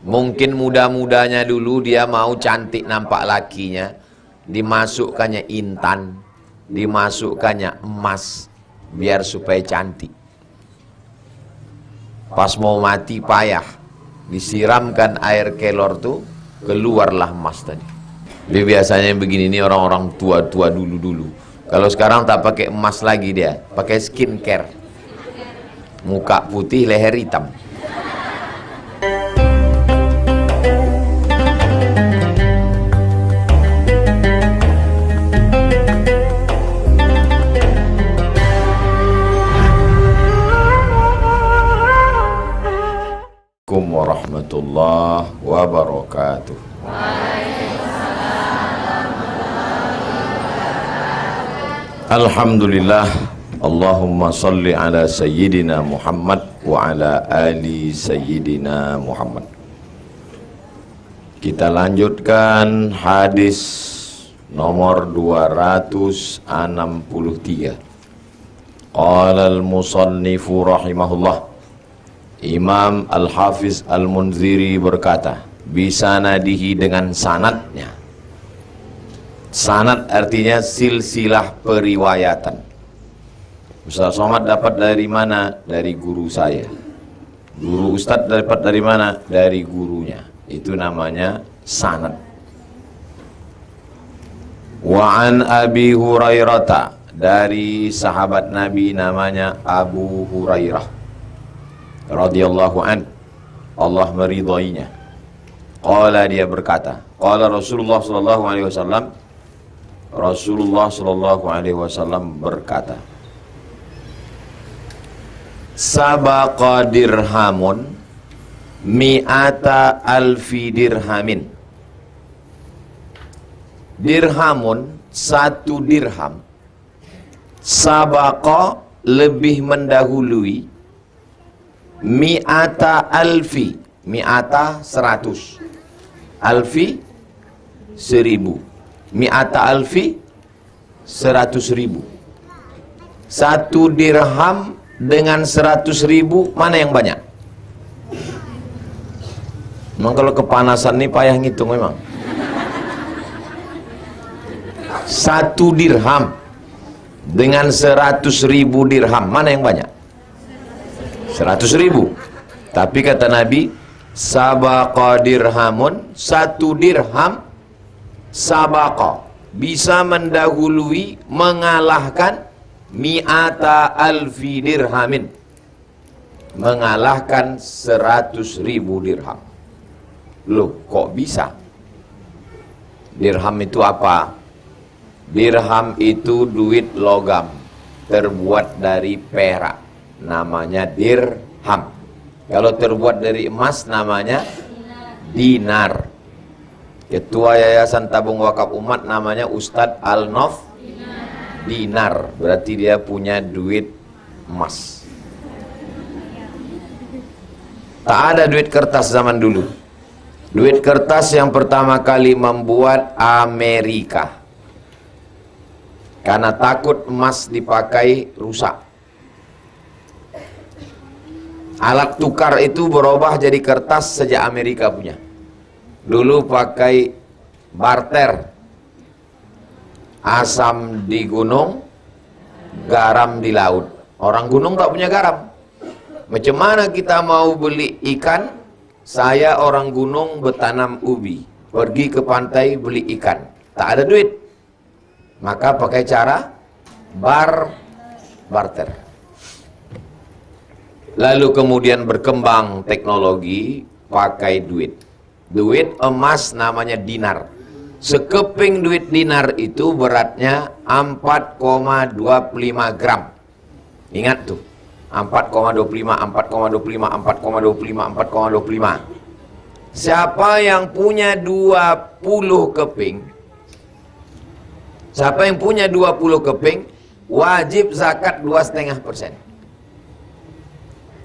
Mungkin muda-mudanya dulu dia mau cantik nampak lakinya, dimasukkannya intan, dimasukkannya emas, biar supaya cantik. Pas mau mati payah, disiramkan air kelor tuh, keluarlah emas tadi. Jadi biasanya yang begini ini orang-orang tua-tua dulu-dulu. Kalau sekarang tak pakai emas lagi dia, pakai skincare. Muka putih, leher hitam. Assalamualaikum warahmatullahi wabarakatuh. Alhamdulillah, Allahumma salli ala sayyidina Muhammad wa ala ali sayyidina Muhammad. Kita lanjutkan hadis nomor 263. Qala al-musannifu rahimahullah, Imam Al-Hafiz Al-Munziri berkata, bisanadihi, dengan sanadnya. Sanad artinya silsilah periwayatan. Ustaz Somad dapat dari mana? Dari guru saya. Guru Ustaz dapat dari mana? Dari gurunya. Itu namanya sanad. Wa an Abi Hurairah, dari sahabat Nabi namanya Abu Hurairah radhiyallahu an, Allah meridainya. Qala, dia berkata, qala Rasulullah sallallahu alaihi wasallam, Rasulullah sallallahu alaihi wasallam berkata, sabaqa dirhamun mi'ata alfi dirhamin. Dirhamun, satu dirham. Sabaqa, lebih mendahului. Mi'ata alfi, mi'ata 100, alfi 1000, mi'ata alfi 100.000. Satu dirham dengan 100.000, mana yang banyak? Memang kalau kepanasan nih payah ngitung memang. Satu dirham dengan 100.000 dirham, mana yang banyak? 100.000. Tapi kata Nabi, sabaqa dirhamun, satu dirham, sabaqa, bisa mendahului, mengalahkan mi'ata alfi dirhamin, mengalahkan 100.000 dirham. Loh, kok bisa? Dirham itu apa? Dirham itu duit logam, terbuat dari perak, namanya dirham. Kalau terbuat dari emas namanya dinar. Ketua Yayasan Tabung Wakaf Umat namanya Ustadz Al-Nof Dinar, berarti dia punya duit emas. Tak ada duit kertas zaman dulu. Duit kertas yang pertama kali membuat Amerika, karena takut emas dipakai rusak. Alat tukar itu berubah jadi kertas sejak Amerika punya. Dulu pakai barter, asam di gunung, garam di laut. Orang gunung tak punya garam. Macam mana kita mau beli ikan? Saya orang gunung bertanam ubi, pergi ke pantai beli ikan, tak ada duit. Maka pakai cara barter. Lalu kemudian berkembang teknologi, pakai duit. Duit emas namanya dinar. Sekeping duit dinar itu beratnya 4,25 gram. Ingat tuh, 4,25, 4,25, 4,25, 4,25. Siapa yang punya 20 keping, siapa yang punya 20 keping, wajib zakat 2,5%.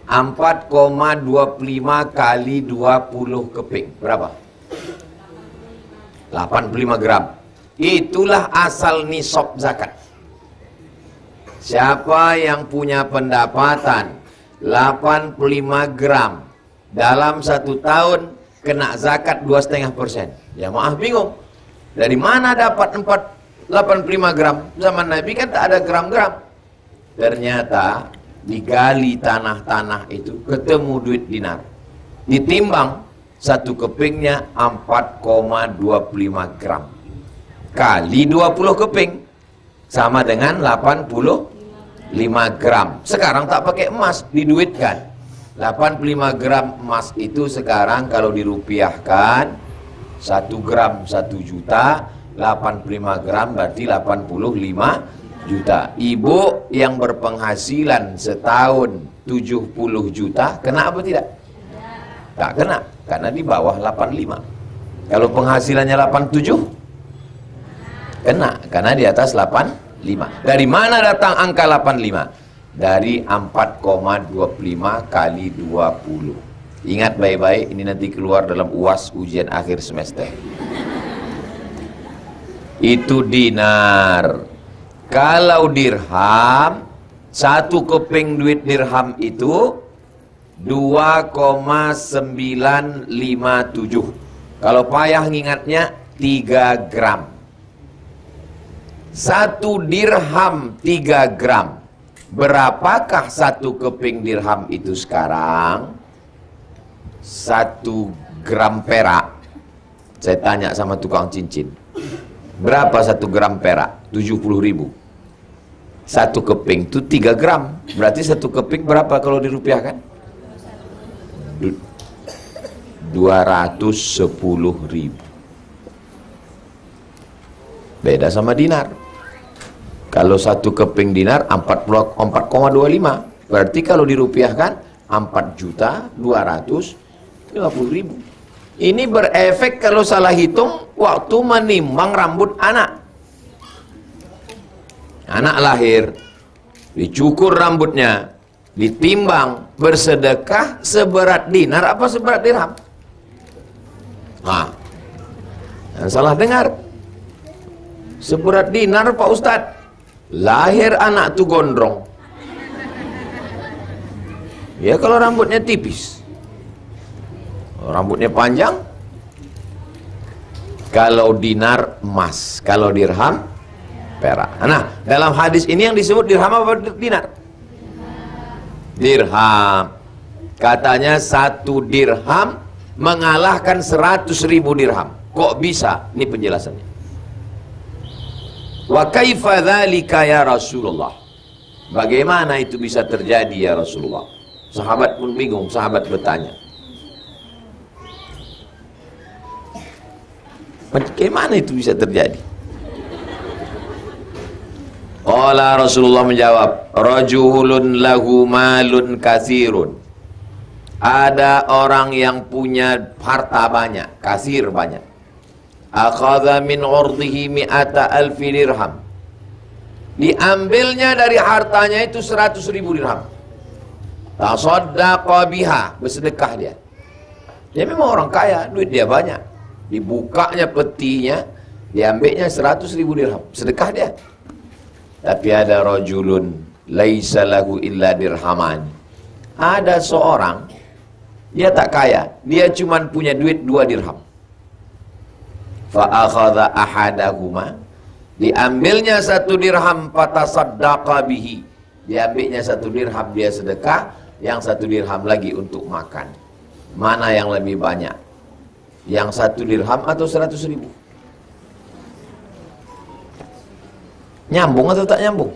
4,25 kali 20 keping berapa? 85 gram. Itulah asal nisab zakat. Siapa yang punya pendapatan 85 gram dalam 1 tahun, kena zakat 2,5%. Jamaah bingung. Dari mana dapat 85 gram? Zaman Nabi kan tak ada gram-gram. Ternyata digali tanah-tanah itu ketemu duit dinar. Ditimbang satu kepingnya 4,25 gram. Kali 20 keping sama dengan 85 gram. Sekarang tak pakai emas, diduitkan. 85 gram emas itu sekarang kalau dirupiahkan 1 gram 1 juta, 85 gram berarti 85 juta. Ibu yang berpenghasilan setahun 70 juta kena apa tidak? Tak kena, karena di bawah 85. Kalau penghasilannya 87 kena, karena di atas 85. Dari mana datang angka 85? Dari 4,25 kali 20. Ingat baik-baik, ini nanti keluar dalam UAS, ujian akhir semester. Itu dinar. Kalau dirham, satu keping duit dirham itu 2,957. Kalau payah ngingatnya 3 gram. Satu dirham 3 gram. Berapakah satu keping dirham itu sekarang? 1 gram perak. Saya tanya sama tukang cincin, berapa 1 gram perak? 70.000. Satu keping itu 3 gram. Berarti satu keping berapa kalau dirupiahkan? 210.000. Beda sama dinar. Kalau satu keping dinar 4,25. Berarti kalau dirupiahkan 4.250.000. Ini berefek kalau salah hitung waktu menimbang rambut anak. Anak lahir, dicukur rambutnya, ditimbang, bersedekah seberat dinar apa seberat dirham? Nah, yang salah dengar. Seberat dinar Pak Ustadz. Lahir anak tuh gondrong. Ya kalau rambutnya tipis. Rambutnya panjang. Kalau dinar emas, kalau dirham perak. Nah, dalam hadis ini yang disebut dirham apa dinar? Dirham. Katanya 1 dirham mengalahkan 100.000 dirham. Kok bisa? Ini penjelasannya. Wa kaifa dzalika ya Rasulullah? Bagaimana itu bisa terjadi ya Rasulullah? Sahabat pun bingung, sahabat bertanya. Bagaimana itu bisa terjadi? Qala Rasulullah menjawab, rajulun lahu malun katsirun. Ada orang yang punya harta banyak, kasir banyak. Akhadha min urdihi mi'ata alfi dirham. Diambilnya dari hartanya itu 100.000 dirham. Tasaddaqa biha, bersedekah dia. Dia memang orang kaya, duit dia banyak. Dibukanya petinya, diambilnya 100.000 dirham, sedekah dia. Tapi ada rajulun laisa lahu illa dirhaman. Ada seorang, dia tak kaya, dia cuma punya duit 2 dirham. Fa'akhadha ahadahuma, diambilnya 1 dirham, fatasaddaqa bihi, diambilnya 1 dirham dia sedekah, yang 1 dirham lagi untuk makan. Mana yang lebih banyak? Yang 1 dirham atau 100.000? Nyambung atau tak nyambung?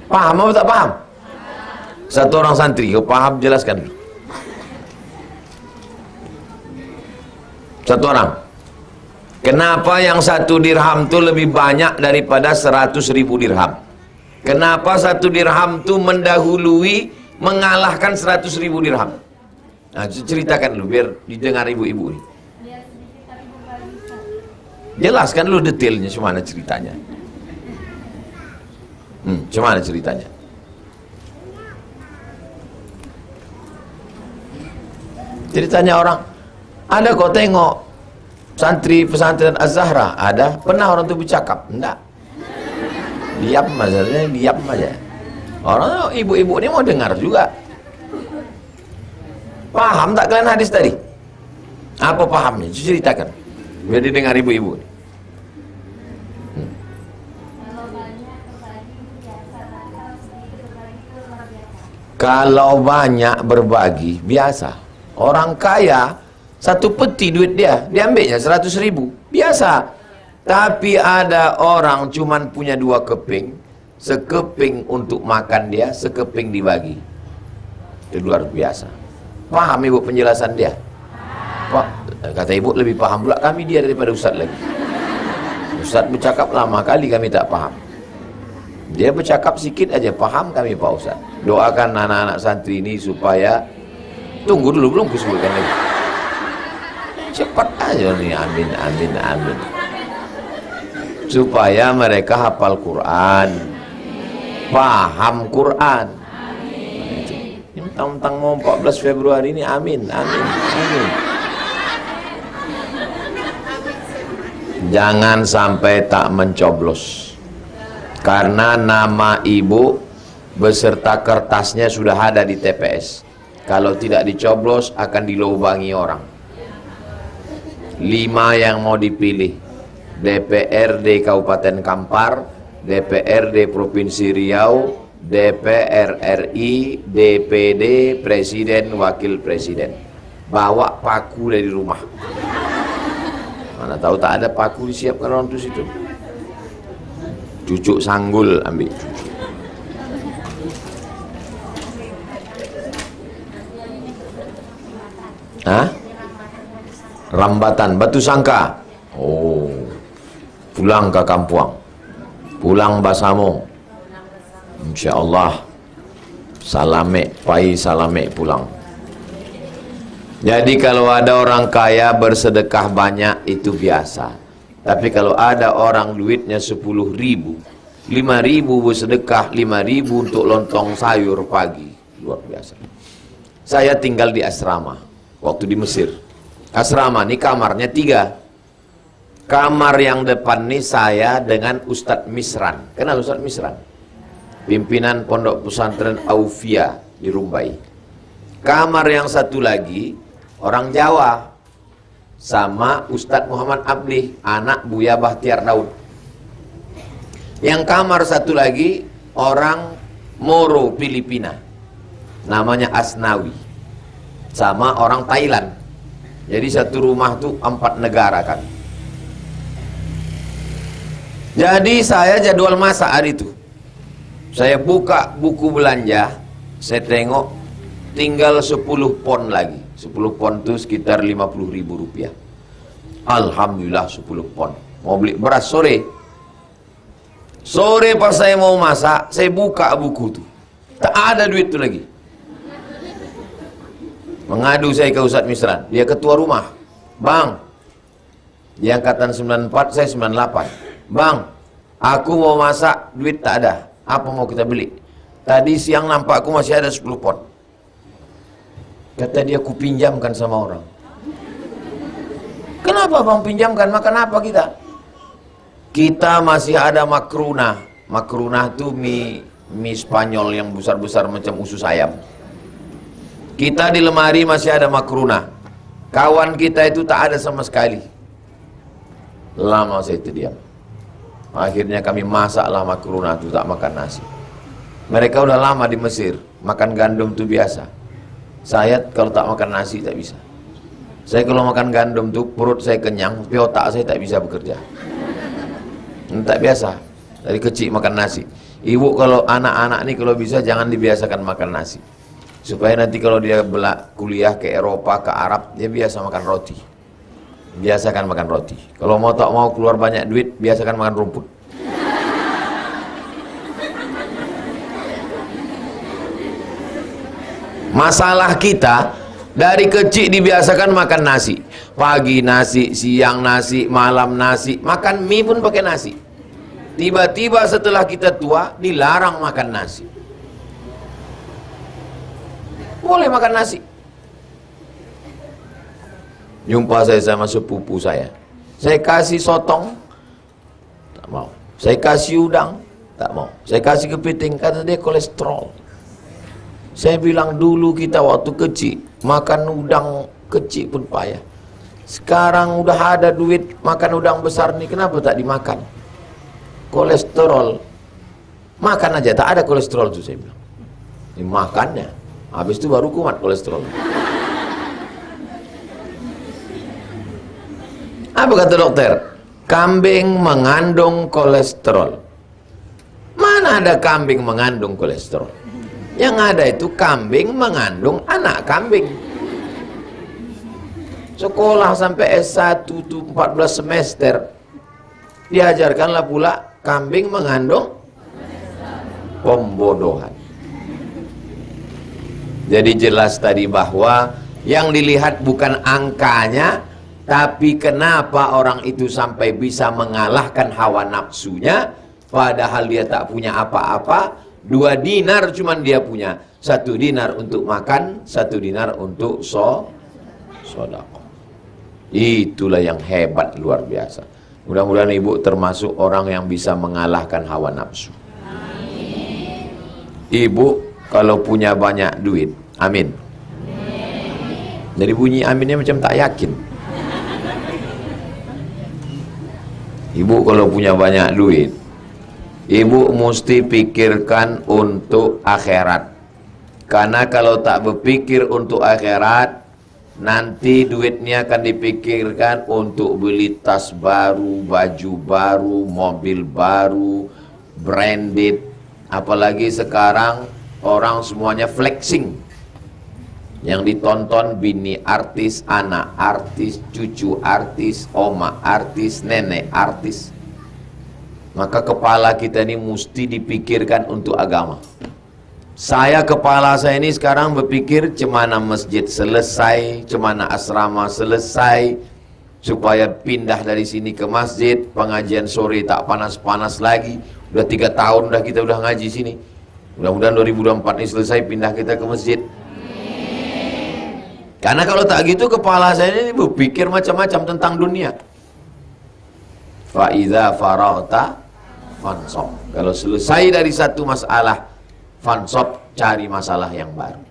Paham atau tak paham? Satu orang santri, kau paham jelaskan dulu. Satu orang. Kenapa yang 1 dirham itu lebih banyak daripada 100.000 dirham? Kenapa 1 dirham itu mendahului, mengalahkan 100.000 dirham? Nah, ceritakan dulu biar didengar ibu-ibu ini. Jelaskan dulu detailnya, gimana ceritanya? Gimana ceritanya? Ceritanya orang, ada kok tengok santri pesantren Az-Zahra, ada pernah orang itu bercakap? Enggak. Diam aja, diam aja. Orang ibu-ibu ini mau dengar juga. Paham tak kalian hadis tadi? Apa pahamnya? Ceritakan. Biar didengar ibu-ibu. Kalau banyak berbagi, biasa. Orang kaya, satu peti duit dia, diambilnya 100.000, biasa. Tapi ada orang cuman punya 2 keping, sekeping untuk makan dia, sekeping dibagi. Itu luar biasa. Paham ibu penjelasan dia? Pak, kata ibu lebih paham pula kami dia daripada Ustaz lagi. Ustaz bercakap lama kali kami tak paham. Dia bercakap sikit aja paham kami Pak Ustaz. Doakan anak-anak santri ini supaya, tunggu dulu belum kusebutkan lagi. Cepat aja nih, amin amin amin. Supaya mereka hafal Quran, paham Quran. Tentang mau 14 Februari ini amin amin amin. Jangan sampai tak mencoblos. Karena nama ibu beserta kertasnya sudah ada di TPS. Kalau tidak dicoblos akan dilobangi orang. 5 yang mau dipilih: DPRD Kabupaten Kampar, DPRD Provinsi Riau, DPR RI, DPD, Presiden, Wakil Presiden. Bawa paku dari rumah. Mana tahu tak ada paku disiapkan orang itu situ. Cucuk sanggul ambil cucuk. Hah? Rambatan, batu sangka. Oh, pulang ke Kampuang, pulang Basamo. InsyaAllah salame, pai salame pulang. Jadi kalau ada orang kaya bersedekah banyak itu biasa. Tapi kalau ada orang duitnya 10.000, 5.000 bersedekah, 5.000 untuk lontong sayur pagi, luar biasa. Saya tinggal di asrama waktu di Mesir. Asrama ini kamarnya 3. Kamar yang depan ini saya dengan Ustadz Misran. Kenal Ustadz Misran? Pimpinan Pondok Pesantren Aufia di Rumbai. Kamar yang satu lagi orang Jawa sama Ustadz Muhammad Abdi, anak Buya Bahtiar Daud. Yang kamar satu lagi orang Moro Filipina, namanya Asnawi, sama orang Thailand. Jadi satu rumah tuh 4 negara kan. Jadi saya jadwal masak hari itu. Saya buka buku belanja, saya tengok tinggal 10 pon lagi. 10 pon itu sekitar 50.000 rupiah. Alhamdulillah 10 pon. Mau beli beras sore. Sore pas saya mau masak, saya buka buku tuh. Tak ada duit tuh lagi. Mengadu saya ke Ustadz Misran. Dia ketua rumah. Bang, dia angkatan 94, saya 98. Bang, aku mau masak, duit tak ada. Apa mau kita beli? Tadi siang nampak aku masih ada 10 pon. Kata dia, ku pinjamkan sama orang. Kenapa bang pinjamkan? Makan apa kita? Kita masih ada makruna. Makruna itu mie Spanyol yang besar-besar macam usus ayam. Kita di lemari masih ada makruna. Kawan kita itu tak ada sama sekali. Lama saya itu diam. Akhirnya kami masaklah makruna itu, tak makan nasi. Mereka udah lama di Mesir, makan gandum itu biasa. Saya kalau tak makan nasi tak bisa. Saya kalau makan gandum tuh perut saya kenyang, tapi otak saya tak bisa bekerja. Tak biasa. Dari kecil makan nasi. Ibu kalau anak-anak nih kalau bisa jangan dibiasakan makan nasi. Supaya nanti kalau dia kuliah ke Eropa, ke Arab, dia biasa makan roti. Biasakan makan roti. Kalau mau tak mau keluar banyak duit, biasakan makan rumput. Masalah kita dari kecil dibiasakan makan nasi. Pagi nasi, siang nasi, malam nasi. Makan mie pun pakai nasi. Tiba-tiba setelah kita tua dilarang makan nasi. Boleh makan nasi. Jumpa saya sama sepupu saya. Saya kasih sotong, tak mau. Saya kasih udang, tak mau. Saya kasih kepiting, kata dia kolesterol. Saya bilang dulu kita waktu kecil makan udang kecil pun payah. Sekarang udah ada duit makan udang besar nih, kenapa tak dimakan? Kolesterol. Makan aja, tak ada kolesterol tuh, saya bilang. Dimakannya, habis itu baru kumat kolesterol. Apa kata dokter? Kambing mengandung kolesterol. Mana ada kambing mengandung kolesterol? Yang ada itu kambing mengandung anak kambing. Sekolah sampai S1 tuh 14 semester. Diajarkanlah pula kambing mengandung pembodohan. Jadi jelas tadi bahwa yang dilihat bukan angkanya, tapi kenapa orang itu sampai bisa mengalahkan hawa nafsunya, padahal dia tak punya apa-apa. 2 dinar cuman dia punya. 1 dinar untuk makan, 1 dinar untuk sedekah. Itulah yang hebat, luar biasa. Mudah-mudahan ibu termasuk orang yang bisa mengalahkan hawa nafsu. Ibu kalau punya banyak duit, amin. Dari bunyi aminnya macam tak yakin. Ibu kalau punya banyak duit, ibu mesti pikirkan untuk akhirat. Karena kalau tak berpikir untuk akhirat, nanti duitnya akan dipikirkan untuk beli tas baru, baju baru, mobil baru, branded. Apalagi sekarang orang semuanya flexing. Yang ditonton bini artis, anak artis, cucu artis, oma artis, nenek artis. Maka kepala kita ini mesti dipikirkan untuk agama. Kepala saya ini sekarang berpikir cemana masjid selesai, cemana asrama selesai, supaya pindah dari sini ke masjid, pengajian sore tak panas-panas lagi. Udah 3 tahun kita udah ngaji sini. Mudah-mudahan 2024 ini selesai, pindah kita ke masjid. Karena kalau tak gitu kepala saya ini berpikir macam-macam tentang dunia. Fa idza faraghta fansab. Kalau selesai dari satu masalah, fansab, cari masalah yang baru.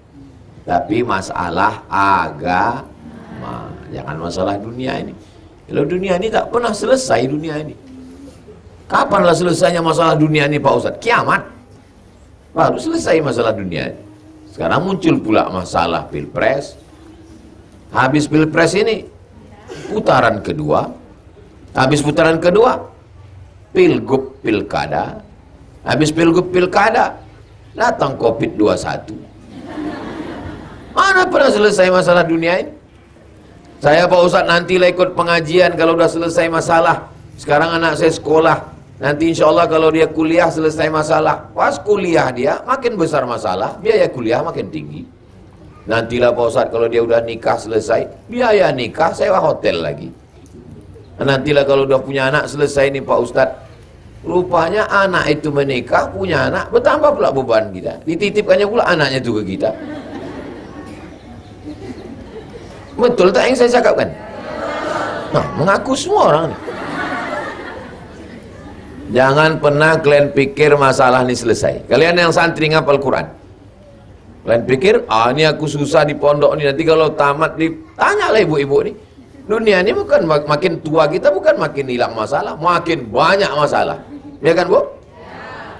Tapi masalah agama, jangan masalah dunia ini. Kalau dunia ini tak pernah selesai dunia ini. Kapanlah selesainya masalah dunia ini Pak Ustadz? Kiamat. Baru selesai masalah dunia ini. Sekarang muncul pula masalah pilpres. Habis pilpres ini putaran kedua. Habis putaran kedua pilgub pilkada. Habis pilgub pilkada datang COVID-21. Mana pernah selesai masalah dunia ini? Saya Pak Ustadz nantilah ikut pengajian kalau udah selesai masalah. Sekarang anak saya sekolah. Nanti insya Allah kalau dia kuliah selesai masalah. Pas kuliah dia makin besar masalah, biaya kuliah makin tinggi. Nantilah Pak Ustadz kalau dia udah nikah selesai, biaya nikah sewa hotel lagi. Nantilah kalau udah punya anak selesai nih Pak Ustadz, rupanya anak itu menikah, punya anak, bertambah pula beban kita. Dititipkannya pula anaknya itu ke kita. Betul tak yang saya cakapkan? Nah, mengaku semua orang nih. Jangan pernah kalian pikir masalah ini selesai. Kalian yang santri ngapal Quran, kalian pikir, ini aku susah di pondok ini, nanti kalau tamat tanyalah ibu-ibu nih. Dunia ini bukan makin tua kita, bukan makin hilang masalah, makin banyak masalah. Ya kan Bu?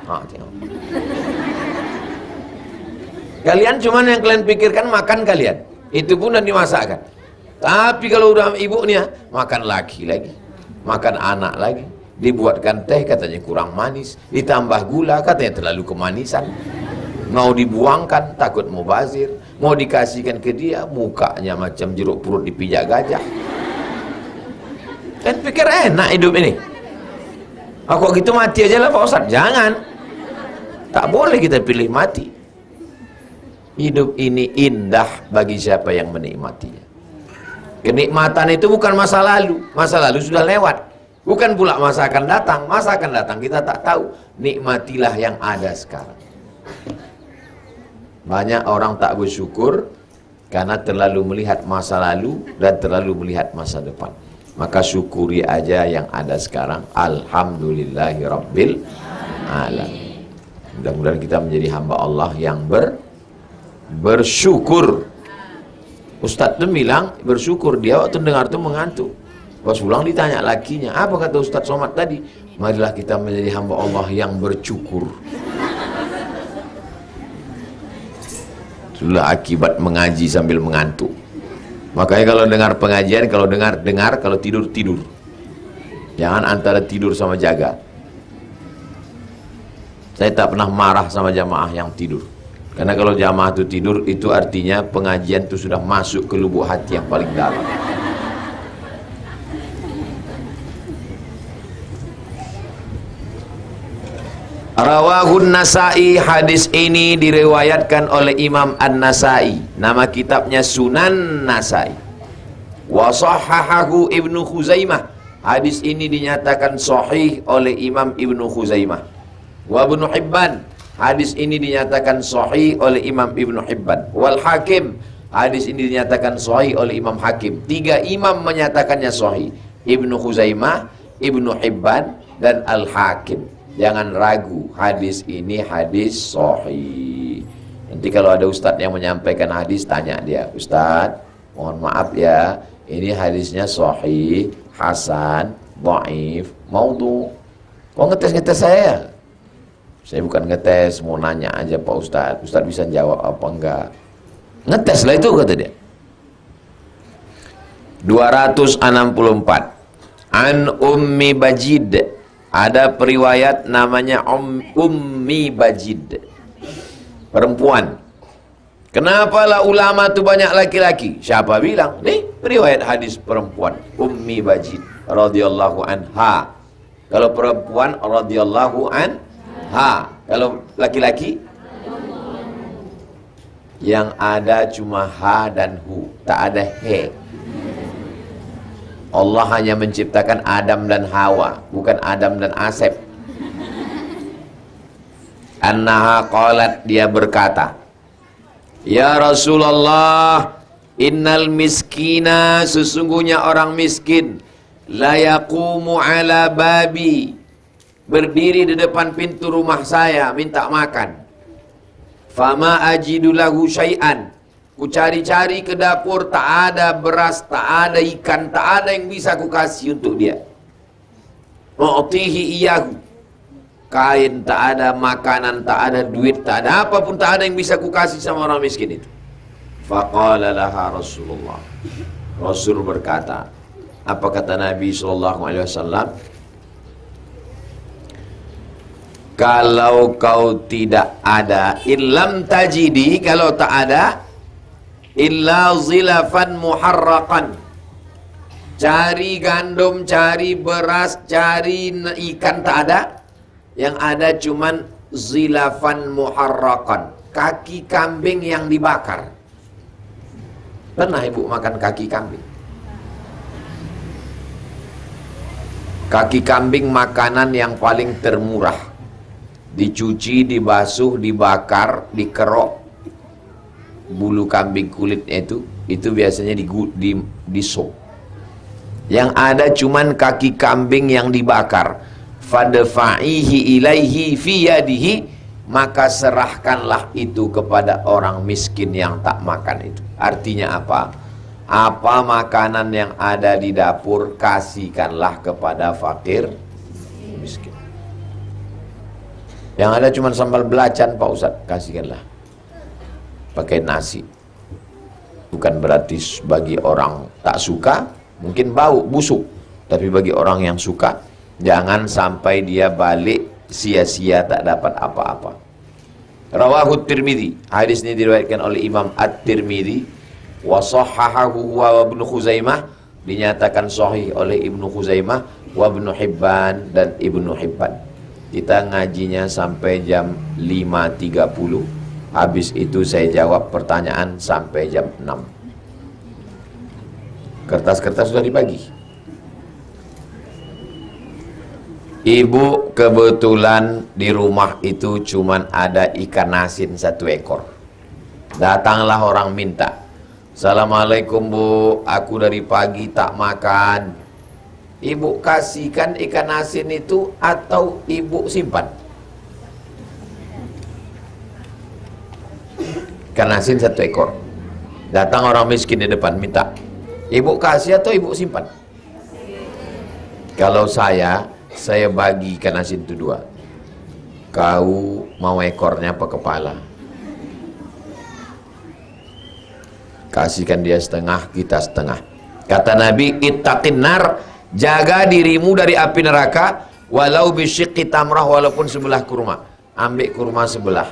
Ya. Kalian cuman yang kalian pikirkan makan kalian, itu pun dan dimasakkan. Tapi kalau udah ibu nih, makan lagi, makan anak lagi, dibuatkan teh katanya kurang manis, ditambah gula katanya terlalu kemanisan. Mau dibuangkan takut mubazir, mau dikasihkan ke dia mukanya macam jeruk purut dipijak gajah. Kan pikir enak hidup ini. Kok gitu mati aja lah Pak Ustadz. Jangan. Tak boleh kita pilih mati. Hidup ini indah bagi siapa yang menikmatinya. Kenikmatan itu bukan masa lalu. Masa lalu sudah lewat. Bukan pula masa akan datang. Masa akan datang kita tak tahu. Nikmatilah yang ada sekarang. Banyak orang tak bersyukur karena terlalu melihat masa lalu dan terlalu melihat masa depan. Maka syukuri aja yang ada sekarang. Alhamdulillahirabbil alamin. Mudah-mudahan kita menjadi hamba Allah yang bersyukur. Ustadz tuh bilang bersyukur dia waktu dengar tuh mengantuk. Pas pulang ditanya lakinya, apa kata Ustadz Somad tadi? Marilah kita menjadi hamba Allah yang bersyukur. Itulah akibat mengaji sambil mengantuk. Makanya kalau dengar pengajian, kalau dengar, kalau tidur, tidur. Jangan antara tidur sama jaga. Saya tak pernah marah sama jamaah yang tidur. Karena kalau jamaah itu tidur, itu artinya pengajian itu sudah masuk ke lubuk hati yang paling dalam. Rawahun Nasai, hadis ini diriwayatkan oleh Imam An-Nasai. Nama kitabnya Sunan Nasai. Wa sahhahahu Ibnu Khuzaimah. Hadis ini dinyatakan sahih oleh Imam Ibnu Khuzaimah. Wa Ibnu Hibban. Hadis ini dinyatakan sahih oleh Imam Ibnu Hibban. Wal Hakim. Hadis ini dinyatakan sahih oleh Imam Hakim. 3 imam menyatakannya sahih. Ibnu Khuzaimah, Ibnu Hibban, dan Al Hakim. Jangan ragu, hadis ini hadis sahih. Nanti kalau ada ustadz yang menyampaikan hadis, tanya dia, Ustadz, mohon maaf ya, ini hadisnya sahih, hasan, dhaif, maudhu. Kok ngetes-ngetes saya? Saya bukan ngetes, mau nanya aja Pak Ustadz. Ustadz bisa jawab apa enggak? Ngetes lah itu, kata dia. 264. An Ummi Bajid. Ada periwayat namanya Ummi Bajid, perempuan. Kenapa lah ulama tu banyak laki-laki? Siapa bilang? Nih periwayat hadis perempuan, Ummi Bajid radhiyallahu anha. Kalau perempuan radhiyallahu anha, kalau laki-laki yang ada cuma ha dan hu, tak ada he. Allah hanya menciptakan Adam dan Hawa, bukan Adam dan Asep. Annaha qalat, dia berkata, Ya Rasulullah, innal miskina, sesungguhnya orang miskin, la yaqumu ala babi, berdiri di depan pintu rumah saya minta makan. Fama ajidu lahu syai'an, ku cari-cari ke dapur, tak ada beras, tak ada ikan, tak ada yang bisa ku kasih untuk dia. Mu'tihi iyahu, kain tak ada, makanan tak ada, duit tak ada, apapun tak ada yang bisa ku kasih sama orang miskin itu. Faqala laha Rasulullah, Rasul berkata, apa kata Nabi SAW? Kalau kau tidak ada, illam tajidi, kalau tak ada, illa zilafan muharraqan, cari gandum, cari beras, cari ikan, tak ada. Yang ada cuman zilafan muharraqan, kaki kambing yang dibakar. Pernah ibu makan kaki kambing? Kaki kambing makanan yang paling termurah, dicuci, dibasuh, dibakar, dikerok. Bulu kambing kulitnya itu biasanya di sop. Yang ada cuman kaki kambing yang dibakar. Fadfa'ihi ilaihi fi yadihi, maka serahkanlah itu kepada orang miskin yang tak makan itu. Artinya apa? Apa makanan yang ada di dapur, kasihkanlah kepada fakir miskin. Yang ada cuman sambal belacan Pak Ustadz, kasihkanlah pakai nasi. Bukan berarti bagi orang tak suka, mungkin bau, busuk. Tapi bagi orang yang suka, jangan sampai dia balik sia-sia tak dapat apa-apa. Rawahu Tirmidzi, hadis ini diriwayatkan oleh Imam At-Tirmidzi. Wa sahhahahu wa Ibnu Khuzaimah, dinyatakan sahih oleh Ibnu Khuzaimah, wa Ibnu Hibban, dan Ibnu Hibban. Kita ngajinya sampai jam 5.30. Habis itu saya jawab pertanyaan sampai jam 6. Kertas-kertas sudah dibagi. Ibu kebetulan di rumah itu cuman ada ikan asin 1 ekor. Datanglah orang minta, Assalamualaikum Bu, aku dari pagi tak makan. Ibu kasihkan ikan asin itu atau ibu simpan? Ikan asin 1 ekor. Datang orang miskin di depan minta, ibu kasih atau ibu simpan? Kalau saya bagi ikan asin itu dua. Kau mau ekornya apa kepala? Kasihkan dia setengah, kita setengah. Kata Nabi, ittaqin nar, jaga dirimu dari api neraka, walau bisyiqqi tamrah, walaupun sebelah kurma. Ambil kurma sebelah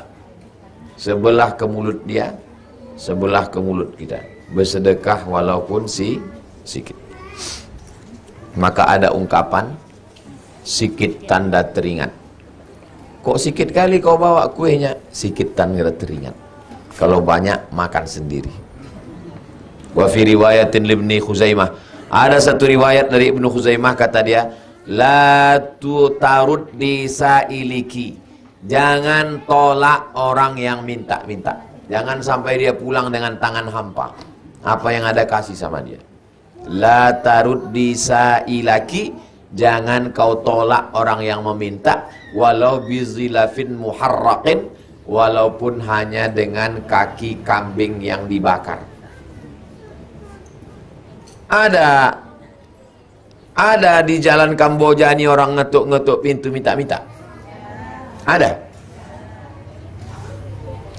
ke mulut dia, sebelah ke mulut kita. Bersedekah walaupun sikit. Maka ada ungkapan, sikit tanda teringat. Kok sikit kali kau bawa kuenya? Sikit tanda teringat. Kalau banyak, makan sendiri. Wa fi riwayatin Ibnu Khuzaimah, ada satu riwayat dari Ibnu Khuzaimah, kata dia, la tutarud disailiki, jangan tolak orang yang minta-minta. Jangan sampai dia pulang dengan tangan hampa. Apa yang ada kasih sama dia. La tarud disailaki, jangan kau tolak orang yang meminta, walau bizilafin muharraqin, walaupun hanya dengan kaki kambing yang dibakar. Ada di jalan Kamboja ini orang ngetuk-ngetuk pintu minta-minta. Ada.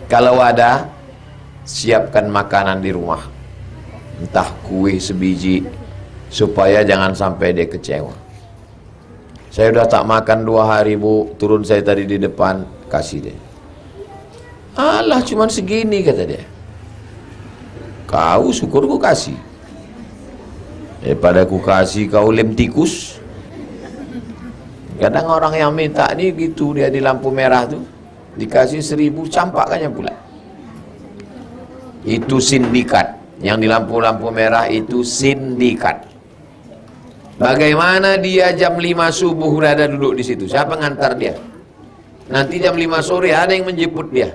Kalau ada, siapkan makanan di rumah. Entah kue sebiji, supaya jangan sampai dia kecewa. Saya udah tak makan 2 hari bu, turun saya tadi di depan, kasih dia. Alah cuman segini, kata dia. Kau syukur ku kasih. Daripada ku kasih kau lem tikus. Kadang orang yang minta ni gitu, dia di lampu merah tu dikasih 1000, campakkannya pula. Itu sindikat. Yang di lampu-lampu merah itu sindikat. Bagaimana dia jam 5 subuh udah ada duduk di situ? Siapa ngantar dia? Nanti jam 5 sore ada yang menjemput dia.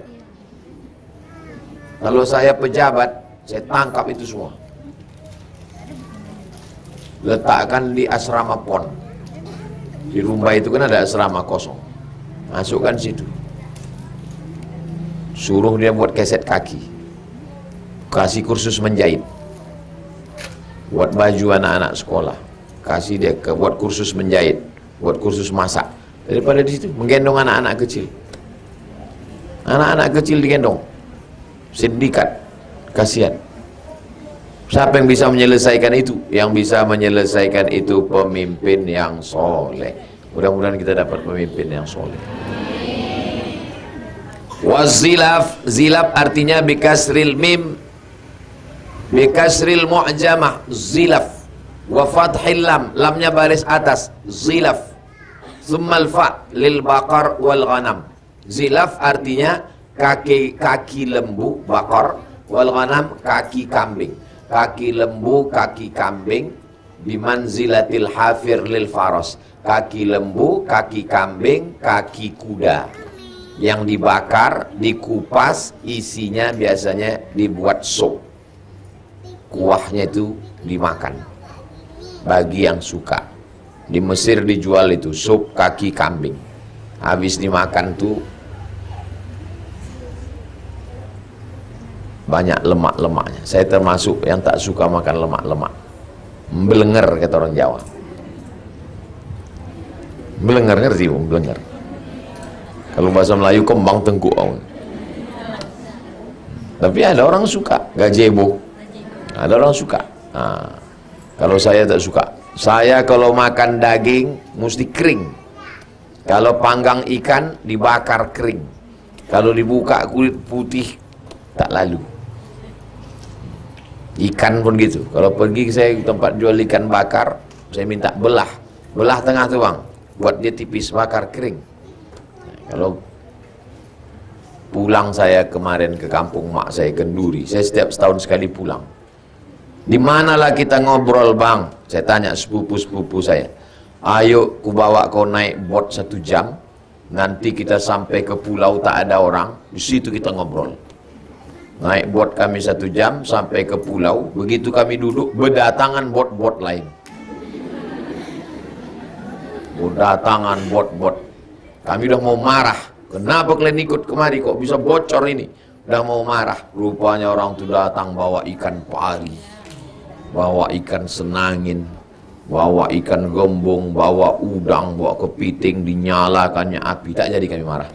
Kalau saya pejabat, saya tangkap itu semua. Letakkan di asrama PON. Di Rumbai itu kan ada asrama kosong. Masukkan situ. Suruh dia buat keset kaki. Kasih kursus menjahit. Buat baju anak-anak sekolah. Kasih dia buat kursus menjahit. Buat kursus masak. Daripada di situ menggendong anak-anak kecil. Anak-anak kecil digendong. Sindikat. Kasihan. Siapa yang bisa menyelesaikan itu? Yang bisa menyelesaikan itu pemimpin yang soleh. Mudah-mudahan kita dapat pemimpin yang soleh. Wazilaf, zilaf artinya bikasril mim, bikasril mu'jamah, zilaf. Wa fathil lam, lamnya baris atas, zilaf. Thummal fa lil baqar wal ghanam. Zilaf artinya kaki lembu, bakar, wal ghanam kaki kambing. Kaki lembu, kaki kambing, bimanzilatil hafir lil faros. Kaki lembu, kaki kambing, kaki kuda. Yang dibakar, dikupas, isinya biasanya dibuat sup. Kuahnya itu dimakan. Bagi yang suka. Di Mesir dijual itu sup kaki kambing. Habis dimakan tuh banyak lemak-lemaknya. Saya termasuk yang tak suka makan lemak-lemak. Belenger kata orang Jawa. Belenger, ngerti bung? Belenger. Kalau bahasa Melayu kembang tengkuk. Tapi ada orang suka gazebo. Ada orang suka. Nah, kalau saya tak suka. Saya kalau makan daging mesti kering. Kalau panggang ikan dibakar kering. Kalau dibuka kulit putih tak lalu. Ikan pun gitu. Kalau pergi saya ke tempat jual ikan bakar, saya minta belah tengah tuh bang, buat dia tipis, bakar kering. Nah, kalau pulang saya kemarin ke kampung mak saya Kenduri, saya setiap setahun sekali pulang. Di manalah kita ngobrol bang? Saya tanya sepupu saya. Ayo, ku bawa kau naik bot 1 jam, nanti kita sampai ke pulau tak ada orang, di situ kita ngobrol. Naik bot kami 1 jam sampai ke pulau. Begitu kami duduk, berdatangan bot-bot lain. Berdatangan bot-bot. Kami udah mau marah. Kenapa kalian ikut kemari? Kok bisa bocor ini? Udah mau marah, rupanya orang itu datang bawa ikan pari, bawa ikan senangin, bawa ikan gembung, bawa udang, bawa kepiting, dinyalakannya api. Tak jadi kami marah.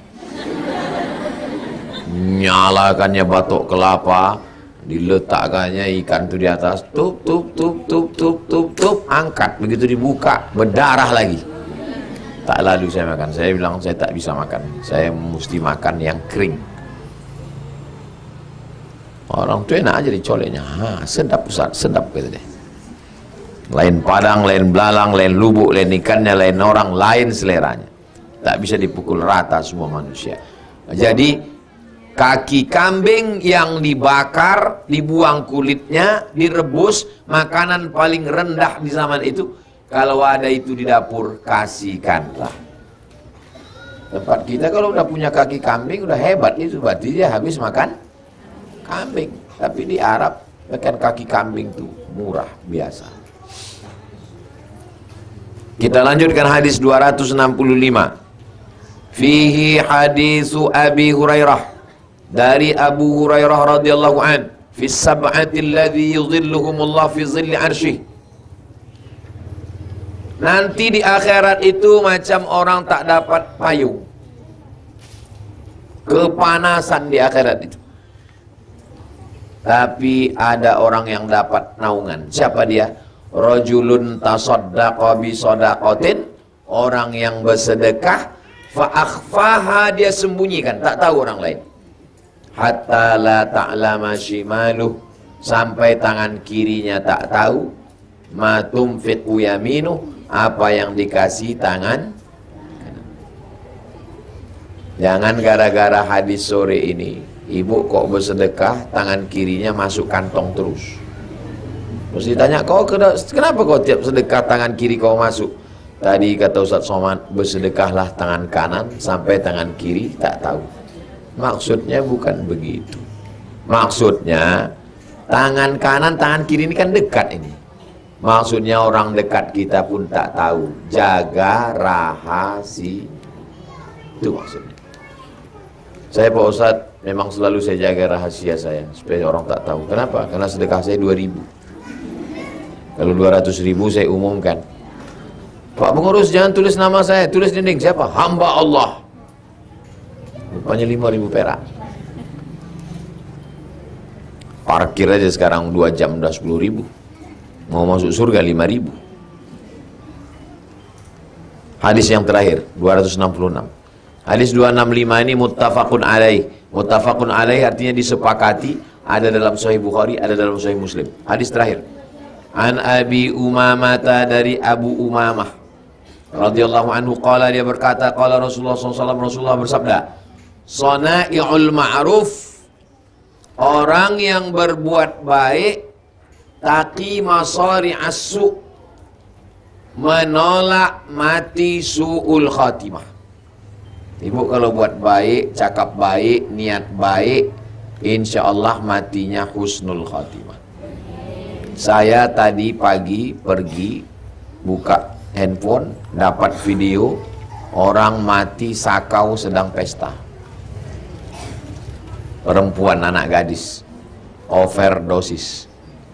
Nyalakannya batok kelapa, diletakkannya ikan itu di atas, tup, angkat. Begitu dibuka, berdarah lagi. Tak lalu saya makan. Saya bilang saya tak bisa makan. Saya mesti makan yang kering. Orang tu enak aja dicoleknya. Sedap Ustaz, sedap kata dia. Lain padang, lain belalang, lain lubuk, lain ikannya, lain orang, lain seleranya. Tak bisa dipukul rata semua manusia. Jadi kaki kambing yang dibakar, dibuang kulitnya, direbus, makanan paling rendah di zaman itu. Kalau ada itu di dapur, kasihkanlah. Tempat kita kalau udah punya kaki kambing, udah hebat itu, berarti dia habis makan kambing. Tapi di Arab makan kaki kambing tuh murah biasa. Kita lanjutkan hadis 265. Fihi hadisu Abi Hurairah, dari Abu Hurairah radhiyallahu an, fi sab'ati alladhi yudhilluhumullah fi dhilli arsyih. Nanti di akhirat itu macam orang tak dapat payung. Kepanasan di akhirat itu. Tapi ada orang yang dapat naungan. Siapa dia? Rajulun tasaddaqa bi sadaqatin, orang yang bersedekah, fa akhfaha, dia sembunyikan, tak tahu orang lain. Hatta la ta'lama shimaluh, sampai tangan kirinya tak tahu. Ma tunfiqu yaminuh, apa yang dikasih tangan. Jangan gara-gara hadis sore ini ibu kok bersedekah tangan kirinya masuk kantong terus. Terus ditanya, kau kenapa kau tiap sedekah tangan kiri kau masuk? Tadi kata Ustaz Somad, bersedekahlah tangan kanan sampai tangan kiri tak tahu. Maksudnya bukan begitu. Maksudnya tangan kanan tangan kiri ini kan dekat ini. Maksudnya orang dekat kita pun tak tahu. Jaga rahasia. Itu maksudnya. Saya Pak Ustadz memang selalu saya jaga rahasia saya supaya orang tak tahu. Kenapa? Karena sedekah saya 2.000. Kalau 200.000 saya umumkan. Pak pengurus jangan tulis nama saya, tulis dinding. Siapa? Hamba Allah. Rupanya 5.000 perak. Parkir aja sekarang 2 jam udah 10.000. Mau masuk surga 5.000. Hadis yang terakhir 266. Hadis 265 ini muttafaqun alaih. Muttafaqun alaih artinya disepakati, ada dalam Sahih Bukhari, ada dalam Sahih Muslim. Hadis terakhir. An Abi Umamah, dari Abu Umamah radhiyallahu anhu, qala, dia berkata, qala Rasulullah SAW, Rasulullah bersabda, Sana'i'ul ma'ruf, orang yang berbuat baik, taqi masari as-su', menolak mati su'ul khatimah. Ibu kalau buat baik, cakap baik, niat baik, insya Allah matinya husnul khatimah. Saya tadi pagi pergi buka handphone, dapat video orang mati sakau sedang pesta. Perempuan, anak gadis, overdosis,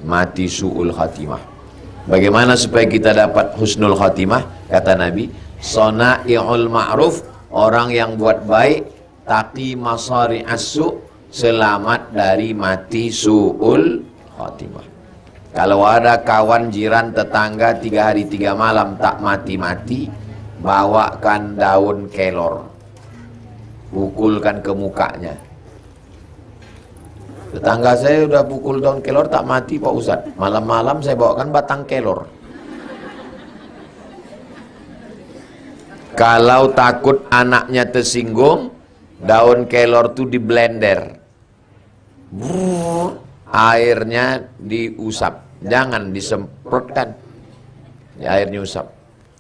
mati su'ul khatimah. Bagaimana supaya kita dapat husnul khatimah? Kata Nabi, Sana'i'ul ma'ruf, orang yang buat baik, taqi masari as-su', selamat dari mati su'ul khatimah. Kalau ada kawan, jiran, tetangga 3 hari 3 malam tak mati-mati, bawakan daun kelor, pukulkan ke mukanya. Tetangga saya udah pukul daun kelor tak mati Pak Ustadz, malam-malam saya bawakan batang kelor. Kalau takut anaknya tersinggung, daun kelor itu di blender, airnya diusap, jangan disemprotkan, airnya usap.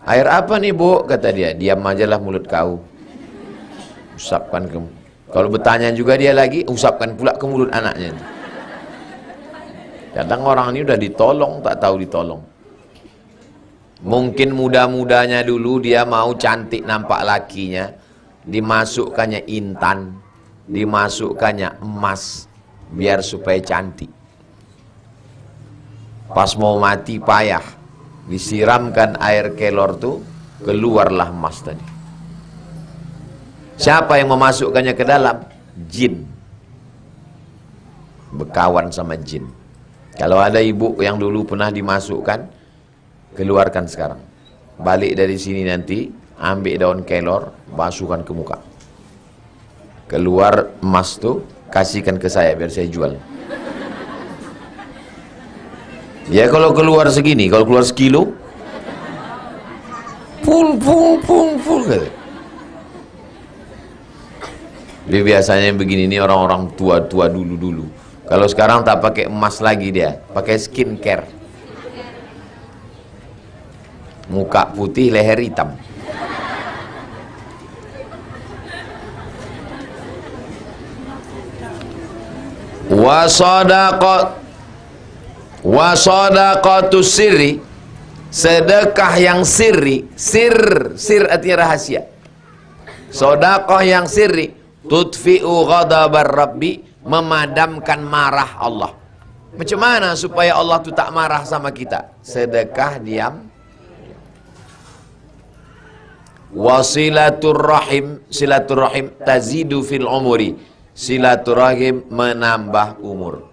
Air apa nih Bu? Kata dia, diam aja lah mulut kau, usapkan ke. Kalau bertanya juga dia lagi, usapkan pula ke mulut anaknya. Kadang orang ini udah ditolong, tak tahu ditolong. Mungkin muda-mudanya dulu dia mau cantik nampak lakinya, dimasukkannya intan, dimasukkannya emas biar supaya cantik. Pas mau mati payah, disiramkan air kelor tuh, keluarlah emas tadi. Siapa yang memasukkannya ke dalam? Jin. Berkawan sama jin. Kalau ada ibu yang dulu pernah dimasukkan, keluarkan sekarang. Balik dari sini nanti, ambil daun kelor, basuhkan ke muka. Keluar emas tuh, kasihkan ke saya biar saya jual. Ya kalau keluar segini, kalau keluar sekilo, full gitu. Jadi biasanya begini ini orang-orang tua-tua dulu-dulu. Kalau sekarang tak pakai emas lagi dia, pakai skincare. Muka putih, leher hitam. Wasadaqatus sirri, sedekah yang sirri, sir artinya rahasia. Sedekah yang sirri, tudfi'u ghadabar rabbi, memadamkan marah Allah. Macam mana supaya Allah tu tak marah sama kita? Sedekah diam. Wasilaturrahim, silaturrahim tazidu fil umuri, silaturrahim menambah umur.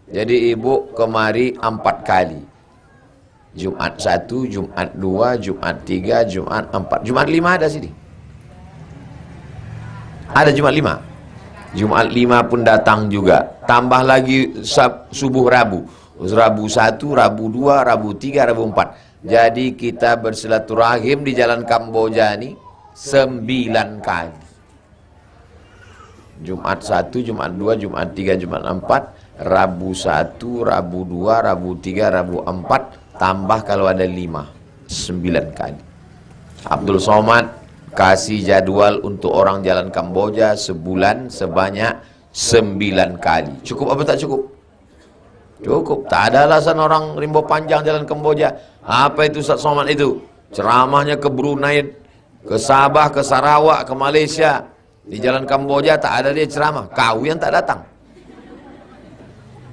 Jadi ibu kemari 4 kali, Jumat 1, Jumat 2, Jumat 3, Jumat 4, Jumat 5 ada sini. Ada Jumat 5. Jumat 5 pun datang juga. Tambah lagi subuh Rabu. Rabu 1, Rabu 2, Rabu 3, Rabu 4. Jadi kita bersilaturahim di Jalan Kamboja ini 9 kali. Jumat 1, Jumat 2, Jumat 3, Jumat 4, Rabu 1, Rabu 2, Rabu 3, Rabu 4, tambah kalau ada 5, 9 kali. Abdul Somad kasih jadwal untuk orang Jalan Kamboja sebulan sebanyak 9 kali. Cukup apa tak cukup? Cukup. Tak ada alasan orang Rimbo Panjang Jalan Kamboja. Apa itu Ustaz Somad itu? Ceramahnya ke Brunei, ke Sabah, ke Sarawak, ke Malaysia. Di Jalan Kamboja tak ada dia ceramah. Kau yang tak datang.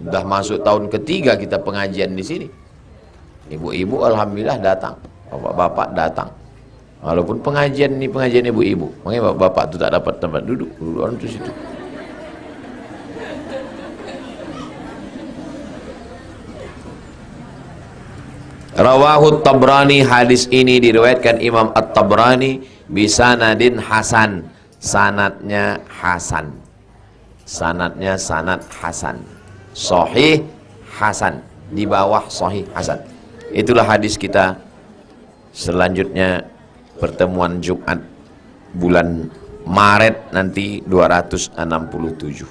Sudah masuk tahun ketiga kita pengajian di sini. Ibu-ibu alhamdulillah datang, bapak-bapak datang. Walaupun pengajian ini pengajian ibu-ibu, makanya bapak-bapak itu tak dapat tempat duduk, orang itu situ. Rawahu Tabrani, hadis ini diriwayatkan Imam At-Tabrani bisanadin hasan, sanadnya hasan, sanadnya sanad hasan. Sahih hasan, di bawah sahih hasan. Itulah hadis kita. Selanjutnya pertemuan Jumat bulan Maret nanti 267.